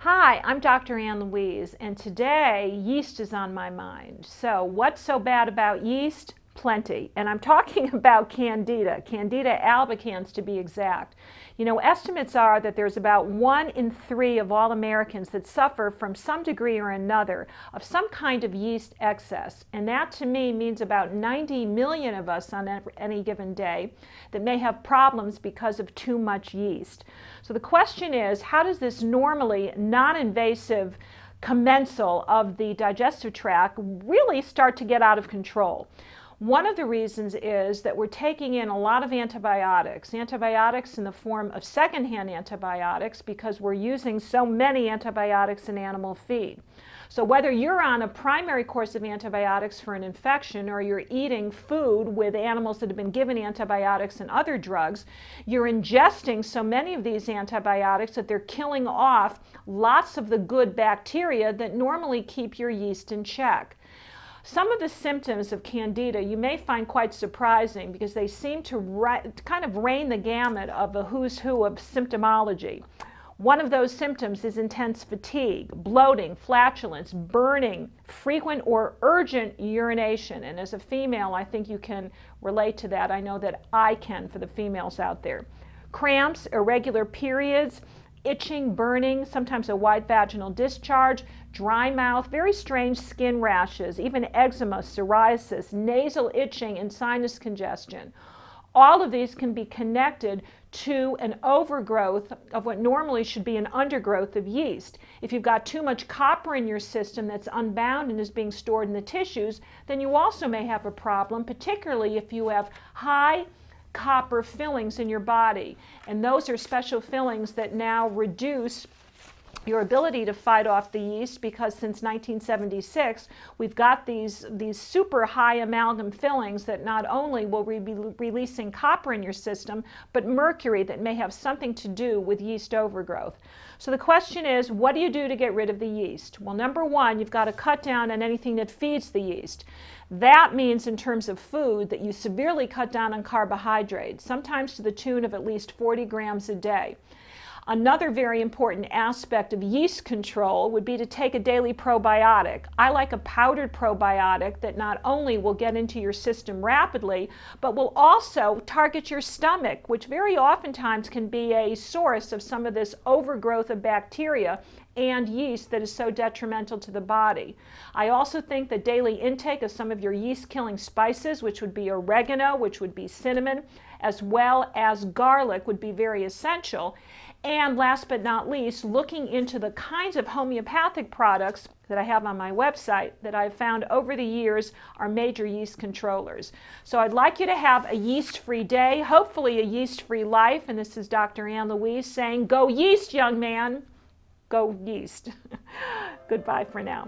Hi, I'm Dr. Louise, and today yeast is on my mind. So what's so bad about yeast? Plenty. And I'm talking about Candida, Candida albicans to be exact. You know, estimates are that there's about 1 in 3 of all Americans that suffer from some degree or another of some kind of yeast excess. And that to me means about 90 million of us on any given day that may have problems because of too much yeast. So the question is, how does this normally non-invasive commensal of the digestive tract really start to get out of control? One of the reasons is that we're taking in a lot of antibiotics in the form of secondhand antibiotics because we're using so many antibiotics in animal feed. So whether you're on a primary course of antibiotics for an infection or you're eating food with animals that have been given antibiotics and other drugs, you're ingesting so many of these antibiotics that they're killing off lots of the good bacteria that normally keep your yeast in check. Some of the symptoms of Candida you may find quite surprising because they seem to kind of reign the gamut of a who's who of symptomology. One of those symptoms is intense fatigue, bloating, flatulence, burning, frequent or urgent urination. And as a female, I think you can relate to that. I know that I can for the females out there. Cramps, irregular periods, itching, burning, sometimes a white vaginal discharge, dry mouth, very strange skin rashes, even eczema, psoriasis, nasal itching, and sinus congestion. All of these can be connected to an overgrowth of what normally should be an undergrowth of yeast. If you've got too much copper in your system that's unbound and is being stored in the tissues, then you also may have a problem, particularly if you have high copper fillings in your body. And those are special fillings that now reduce your ability to fight off the yeast because since 1976 we've got these super high amalgam fillings that not only will be releasing copper in your system but mercury that may have something to do with yeast overgrowth. So the question is, what do you do to get rid of the yeast? Well, number one, you've got to cut down on anything that feeds the yeast. That means in terms of food that you severely cut down on carbohydrates, sometimes to the tune of at least 40 grams a day. Another very important aspect of yeast control would be to take a daily probiotic. I like a powdered probiotic that not only will get into your system rapidly, but will also target your stomach, which very oftentimes can be a source of some of this overgrowth of bacteria and yeast that is so detrimental to the body. I also think that daily intake of some of your yeast-killing spices, which would be oregano, which would be cinnamon, as well as garlic, would be very essential. And last but not least, looking into the kinds of homeopathic products that I have on my website that I've found over the years are major yeast controllers. So I'd like you to have a yeast-free day, hopefully a yeast-free life. And this is Dr. Louise saying, go yeast, young man. Go yeast. Goodbye for now.